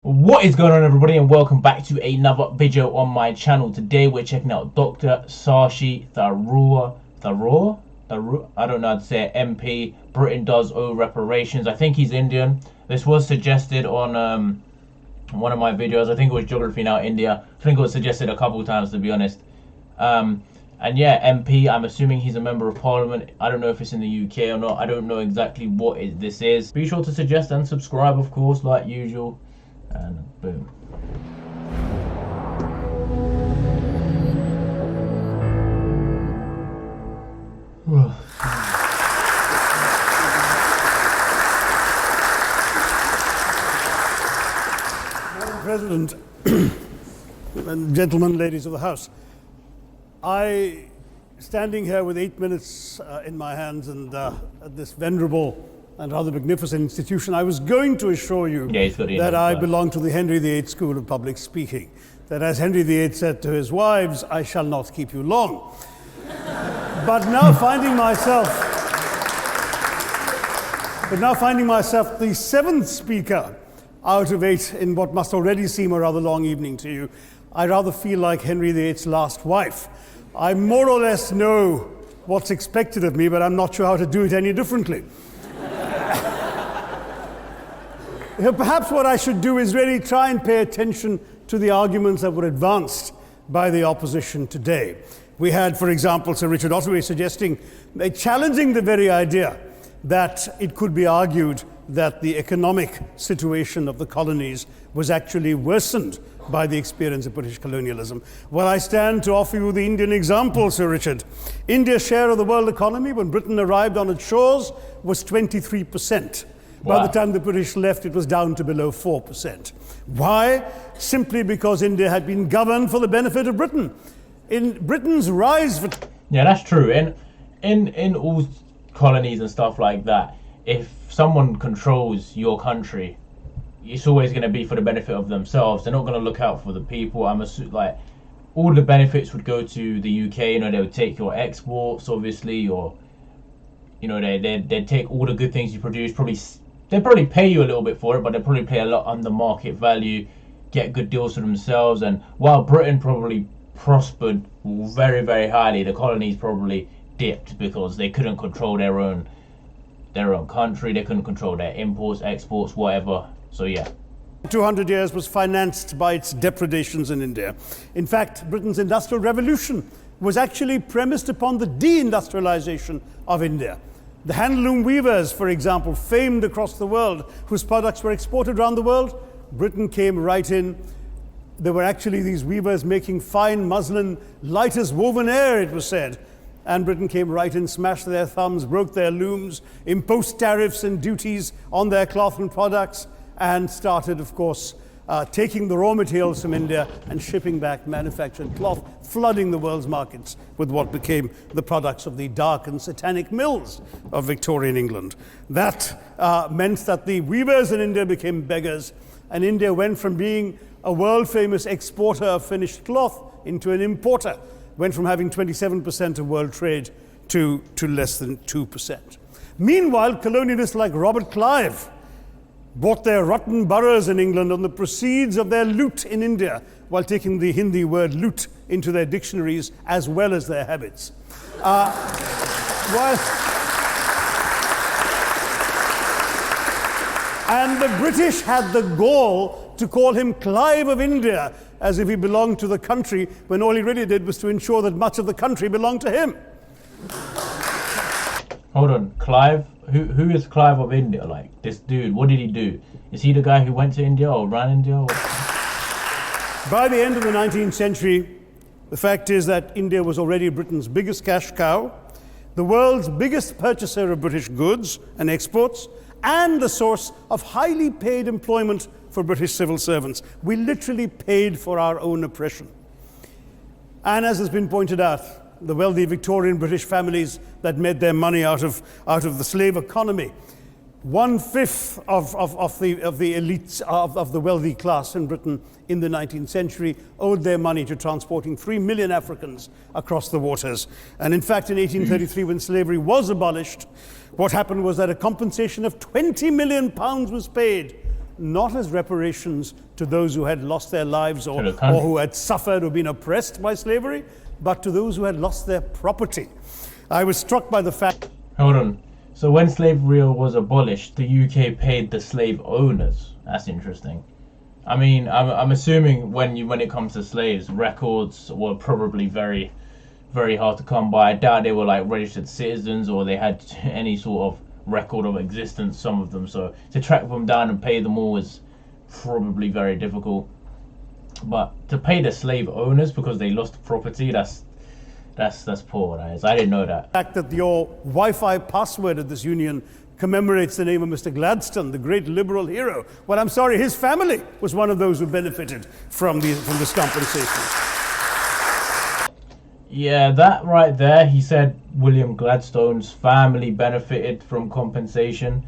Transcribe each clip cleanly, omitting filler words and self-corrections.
What is going on, everybody, and welcome back to another video on my channel. Today we're checking out Dr. Shashi Tharoor, I don't know how to say it, MP. Britain does owe reparations. I think he's Indian. This was suggested on one of my videos. I think it was Geography Now India. I think it was suggested a couple times, to be honest. And yeah, MP, I'm assuming he's a member of parliament. I don't know if it's in the UK or not. I don't know exactly what this is. Be sure to suggest and subscribe, of course, like usual. And boom. Madam President, and gentlemen, ladies of the House, standing here with 8 minutes in my hands and at this venerable and rather magnificent institution, I was going to assure you that I belong to the Henry VIII School of Public Speaking. That, as Henry VIII said to his wives, I shall not keep you long. But now finding myself the seventh speaker out of 8 in what must already seem a rather long evening to you, I rather feel like Henry VIII's last wife. I more or less know what's expected of me, but I'm not sure how to do it any differently. Perhaps what I should do is really try and pay attention to the arguments that were advanced by the opposition today. We had, for example, Sir Richard Ottaway challenging the very idea that it could be argued that the economic situation of the colonies was actually worsened by the experience of British colonialism. Well, I stand to offer you the Indian example, Sir Richard. India's share of the world economy when Britain arrived on its shores was 23%. Wow. By the time the British left, it was down to below 4%. Why? Simply because India had been governed for the benefit of Britain. In Britain's rise... Yeah, that's true. In all colonies and stuff like that, if someone controls your country, it's always going to be for the benefit of themselves. They're not going to look out for the people. I'm assuming, like, all the benefits would go to the UK. You know, they would take your exports, obviously, or, you know, they'd take all the good things you produce. They'd probably pay you a little bit for it, but they'd probably pay a lot under market value, get good deals for themselves. And while Britain probably prospered very, very highly, the colonies probably dipped because they couldn't control their own country. They couldn't control their imports, exports, whatever. So yeah. 200 years was financed by its depredations in India. In fact, Britain's industrial revolution was actually premised upon the deindustrialization of India. The handloom weavers, for example, famed across the world, whose products were exported around the world, Britain came right in. There were actually these weavers making fine muslin, light as woven air, it was said. And Britain came right in, smashed their thumbs, broke their looms, imposed tariffs and duties on their cloth and products, and started, of course, taking the raw materials from India and shipping back manufactured cloth, flooding the world's markets with what became the products of the dark and satanic mills of Victorian England. That meant that the weavers in India became beggars, and India went from being a world-famous exporter of finished cloth into an importer, went from having 27% of world trade to less than 2%. Meanwhile, colonialists like Robert Clive bought their rotten boroughs in England on the proceeds of their loot in India, while taking the Hindi word loot into their dictionaries as well as their habits. And the British had the gall to call him Clive of India, as if he belonged to the country, when all he really did was to ensure that much of the country belonged to him. Hold on, Clive? Who is Clive of India? Like, this dude, what did he do? Is he the guy who went to India or ran India? Or... By the end of the 19th century, the fact is that India was already Britain's biggest cash cow, the world's biggest purchaser of British goods and exports, and the source of highly paid employment for British civil servants. We literally paid for our own oppression. And as has been pointed out, the wealthy Victorian British families that made their money out of the slave economy. 1/5 of the elites of the wealthy class in Britain in the 19th century owed their money to transporting 3 million Africans across the waters. And in fact, in 1833, when slavery was abolished, what happened was that a compensation of £20 million was paid not as reparations to those who had lost their lives or To the country. who had suffered or been oppressed by slavery, but to those who had lost their property. I was struck by the fact. Hold on. So when slavery was abolished, the UK paid the slave owners. That's interesting. I mean, I'm assuming when it comes to slaves, records were probably very, very hard to come by. I doubt they were like registered citizens or they had any sort of record of existence, some of them. So to track them down and pay them all is probably very difficult. But to pay the slave owners because they lost property, that's poor. That is. I didn't know that. Fact that your Wi-Fi password at this union commemorates the name of Mr. Gladstone, the great liberal hero. Well, I'm sorry, his family was one of those who benefited from this compensation. Yeah, that right there. He said William Gladstone's family benefited from compensation.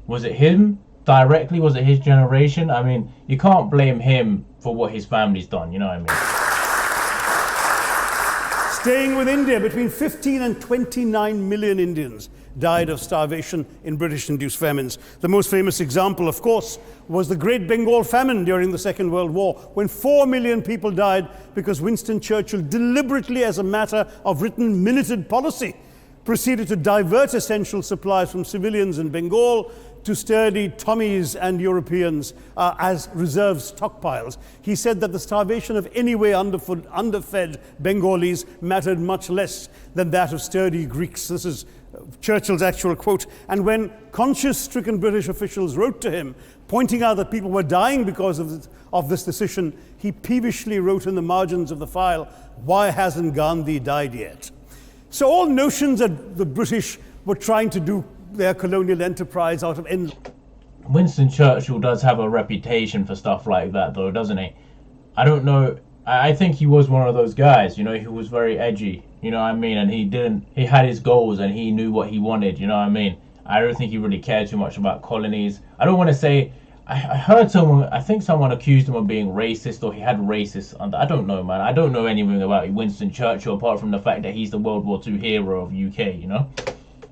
Was it him directly? Was it his generation? I mean, you can't blame him for what his family's done. You know what I mean? Staying with India, between 15 and 29 million Indians died of starvation in British-induced famines. The most famous example, of course, was the Great Bengal Famine during the Second World War, when 4 million people died because Winston Churchill, deliberately as a matter of written minuted policy, proceeded to divert essential supplies from civilians in Bengal to sturdy Tommies and Europeans as reserve stockpiles. He said that the starvation of anyway underfed Bengalis mattered much less than that of sturdy Greeks. This is Churchill's actual quote. And when conscience-stricken British officials wrote to him, pointing out that people were dying because of this decision, he peevishly wrote in the margins of the file, "Why hasn't Gandhi died yet?" So all notions that the British were trying to do their colonial enterprise out of endless. Winston Churchill does have a reputation for stuff like that, though, doesn't he? I don't know. I think he was one of those guys, you know, who was very edgy, you know what I mean? And he had his goals and he knew what he wanted, you know what I mean? I don't think he really cared too much about colonies. I don't want to say, I heard I think someone accused him of being racist, or he had racist, I don't know, man. I don't know anything about Winston Churchill apart from the fact that he's the World War II hero of UK, you know?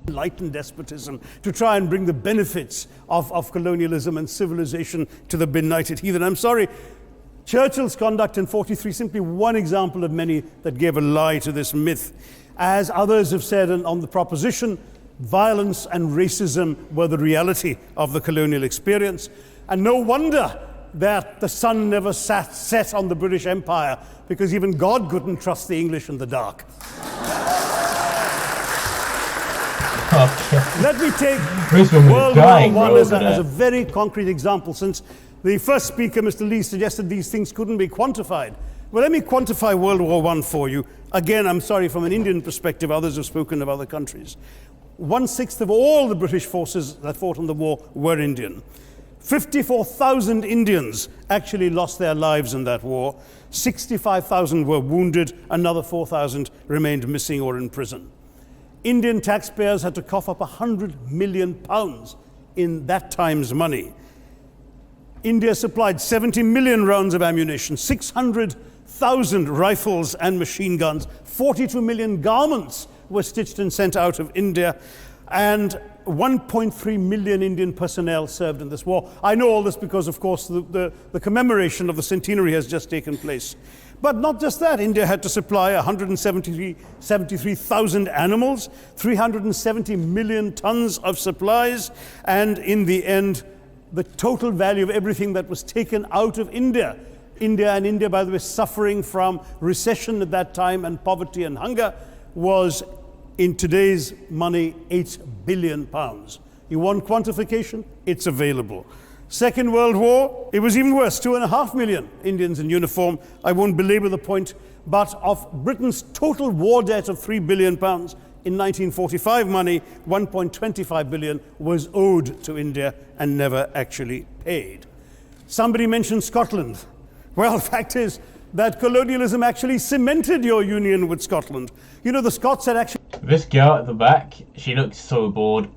Enlightened despotism to try and bring the benefits of colonialism and civilization to the benighted heathen. I'm sorry, Churchill's conduct in 43 simply one example of many that gave a lie to this myth. As others have said on the proposition, violence and racism were the reality of the colonial experience. And no wonder that the sun never set on the British Empire, because even God couldn't trust the English in the dark. Okay. Let me take Brisbane was World dying, War I bro, as over a there. very concrete example, since the first speaker, Mr. Lee, suggested these things couldn't be quantified. Well, let me quantify World War I for you. Again, I'm sorry, from an Indian perspective, others have spoken of other countries. 1/6 of all the British forces that fought in the war were Indian. 54,000 Indians actually lost their lives in that war. 65,000 were wounded. Another 4,000 remained missing or in prison. Indian taxpayers had to cough up £100 million in that time's money. India supplied 70 million rounds of ammunition, 600,000 rifles and machine guns, 42 million garments were stitched and sent out of India, and 1.3 million Indian personnel served in this war. I know all this because, of course, the commemoration of the centenary has just taken place. But not just that, India had to supply 173,000 animals, 370 million tons of supplies, and in the end, the total value of everything that was taken out of India. India, by the way, suffering from recession at that time and poverty and hunger, was, in today's money, £8 billion. You want quantification? It's available. Second World War, it was even worse, 2.5 million Indians in uniform. I won't belabor the point, but of Britain's total war debt of £3 billion, in 1945 money, 1.25 billion was owed to India and never actually paid. Somebody mentioned Scotland. Well, the fact is that colonialism actually cemented your union with Scotland. You know, the Scots had actually This girl at the back, she looks so bored.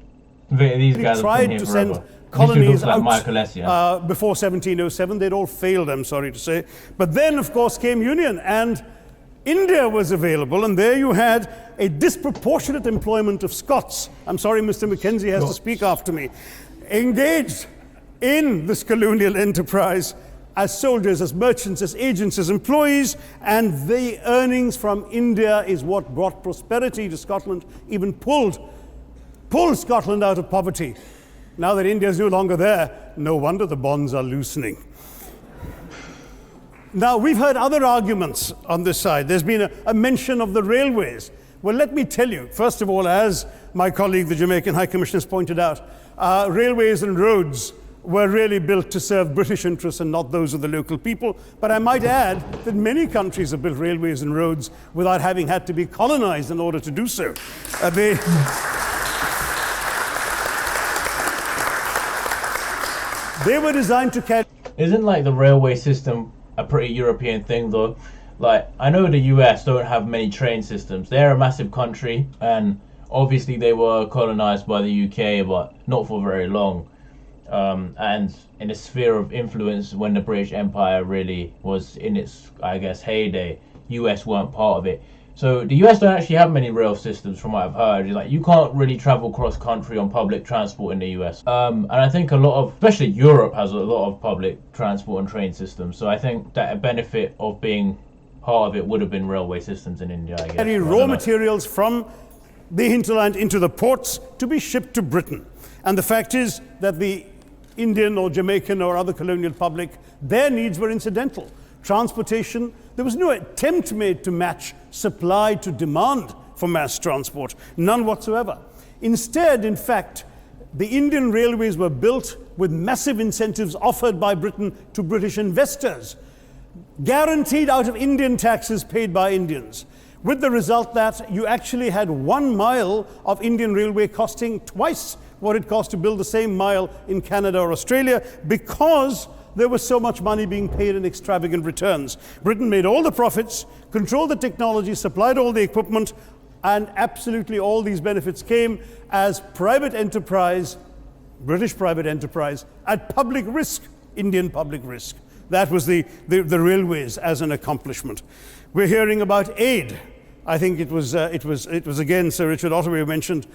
These guys have been tried here to forever. send colonies looks like out Michael Essien. before 1707. They'd all failed, I'm sorry to say. But then, of course, came union, and India was available, and there you had a disproportionate employment of Scots. I'm sorry, Mr. Mackenzie has to speak after me. Engaged in this colonial enterprise as soldiers, as merchants, as agents, as employees, and the earnings from India is what brought prosperity to Scotland, even pulled Scotland out of poverty. Now that India is no longer there, no wonder the bonds are loosening. Now, we've heard other arguments on this side. There's been a mention of the railways. Well, let me tell you, first of all, as my colleague, the Jamaican High Commissioner, has pointed out, railways and roads were really built to serve British interests and not those of the local people. But I might add that many countries have built railways and roads without having had to be colonized in order to do so. They were designed to carry... Isn't like the railway system a pretty European thing though? Like, I know the US don't have many train systems. They're a massive country, and obviously they were colonized by the UK, but not for very long. And in a sphere of influence, when the British Empire really was in its, I guess, heyday, US weren't part of it. So the US don't actually have many rail systems, from what I've heard. Like, you can't really travel cross country on public transport in the US. And I think a lot of, especially Europe, has a lot of public transport and train systems. So I think that a benefit of being part of it would have been railway systems in India, I guess. Carry raw materials from the hinterland into the ports to be shipped to Britain. And the fact is that the Indian or Jamaican or other colonial public, their needs were incidental. Transportation, there was no attempt made to match supply to demand for mass transport, none whatsoever. Instead, in fact, the Indian railways were built with massive incentives offered by Britain to British investors, guaranteed out of Indian taxes paid by Indians, with the result that you actually had 1 mile of Indian railway costing twice what it cost to build the same mile in Canada or Australia, because there was so much money being paid in extravagant returns. Britain made all the profits, controlled the technology, supplied all the equipment, and absolutely all these benefits came as private enterprise, British private enterprise, at public risk, Indian public risk. That was the railways as an accomplishment. We're hearing about aid. I think it was again Sir Richard Ottaway mentioned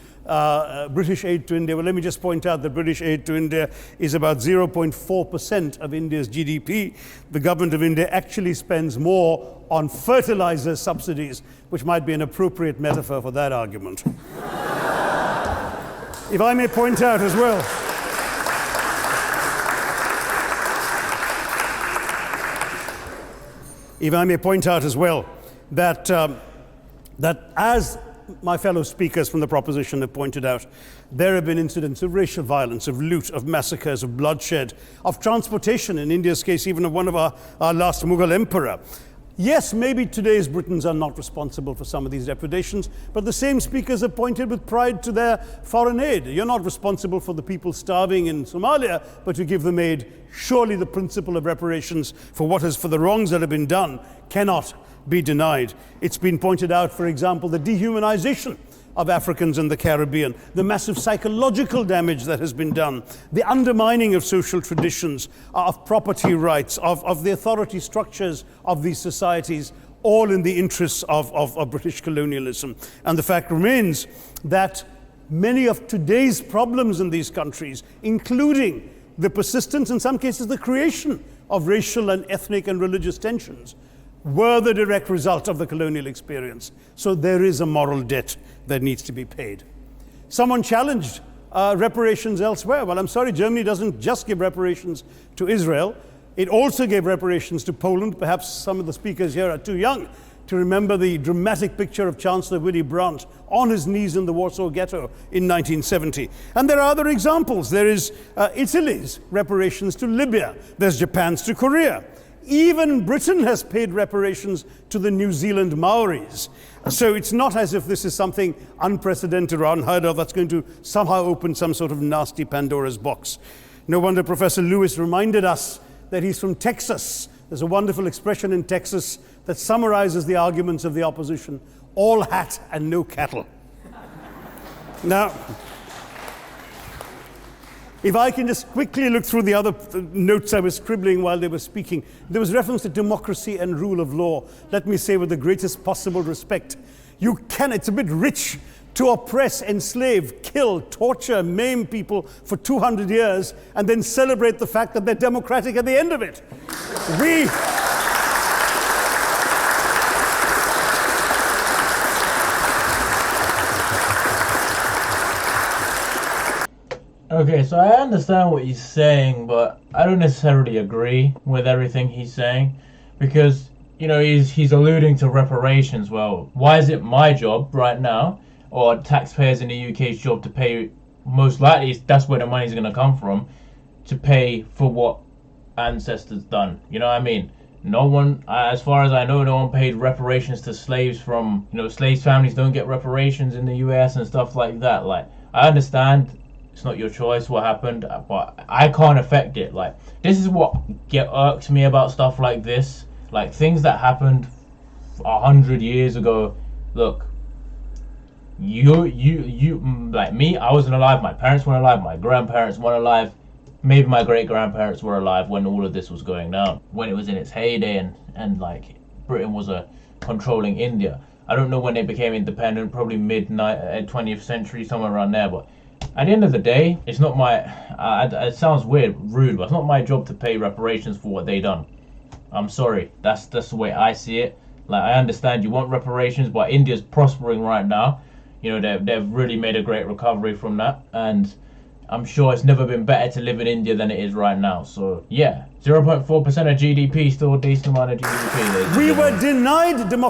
British aid to India. Well, let me just point out that British aid to India is about 0.4% of India's GDP. The government of India actually spends more on fertilizer subsidies, which might be an appropriate metaphor for that argument. If I may point out as well, that as my fellow speakers from the proposition have pointed out, there have been incidents of racial violence, of loot, of massacres, of bloodshed, of transportation, in India's case, even of one of our last Mughal emperor. Yes, maybe today's Britons are not responsible for some of these depredations, but the same speakers have pointed with pride to their foreign aid. You're not responsible for the people starving in Somalia, but you give them aid. Surely the principle of reparations for the wrongs that have been done cannot be denied. It's been pointed out, for example, the dehumanization of Africans in the Caribbean, the massive psychological damage that has been done, the undermining of social traditions, of property rights, of the authority structures of these societies, all in the interests of British colonialism. And the fact remains that many of today's problems in these countries, including the persistence, in some cases the creation of racial and ethnic and religious tensions, were the direct result of the colonial experience. So there is a moral debt that needs to be paid. Someone challenged reparations elsewhere. Well, I'm sorry, Germany doesn't just give reparations to Israel. It also gave reparations to Poland. Perhaps some of the speakers here are too young to remember the dramatic picture of Chancellor Willy Brandt on his knees in the Warsaw Ghetto in 1970. And there are other examples. There is Italy's reparations to Libya. There's Japan's to Korea. Even Britain has paid reparations to the New Zealand Maoris. So it's not as if this is something unprecedented or unheard of that's going to somehow open some sort of nasty Pandora's box. No wonder Professor Lewis reminded us that he's from Texas. There's a wonderful expression in Texas that summarizes the arguments of the opposition: all hat and no cattle. Now, if I can just quickly look through the other notes I was scribbling while they were speaking, there was reference to democracy and rule of law. Let me say with the greatest possible respect, it's a bit rich to oppress, enslave, kill, torture, maim people for 200 years and then celebrate the fact that they're democratic at the end of it. Okay, so I understand what he's saying, but I don't necessarily agree with everything he's saying, because, you know, he's alluding to reparations. Well, why is it my job right now, or taxpayers in the UK's job, to pay? Most likely that's where the money's going to come from, to pay for what ancestors done. You know what I mean? No one, as far as I know, no one paid reparations to slaves from, you know, slaves' families don't get reparations in the US and stuff like that. Like, I understand it's not your choice what happened, but I can't affect it. Like, this is what irks me about stuff like this. Like, things that happened 100 years ago. Look, you like me, I wasn't alive, my parents weren't alive, my grandparents weren't alive, maybe my great-grandparents were alive when all of this was going down, when it was in its heyday, and like Britain was controlling India. I don't know when they became independent, probably mid 20th century, somewhere around there. But at the end of the day, it's not my it sounds rude, but it's not my job to pay reparations for what they done. I'm sorry, that's the way I see it. Like, I understand you want reparations, but India's prospering right now. You know, they've really made a great recovery from that, and I'm sure it's never been better to live in India than it is right now. So yeah, 0.4% of GDP, still a decent amount of GDP. We were denied democracy.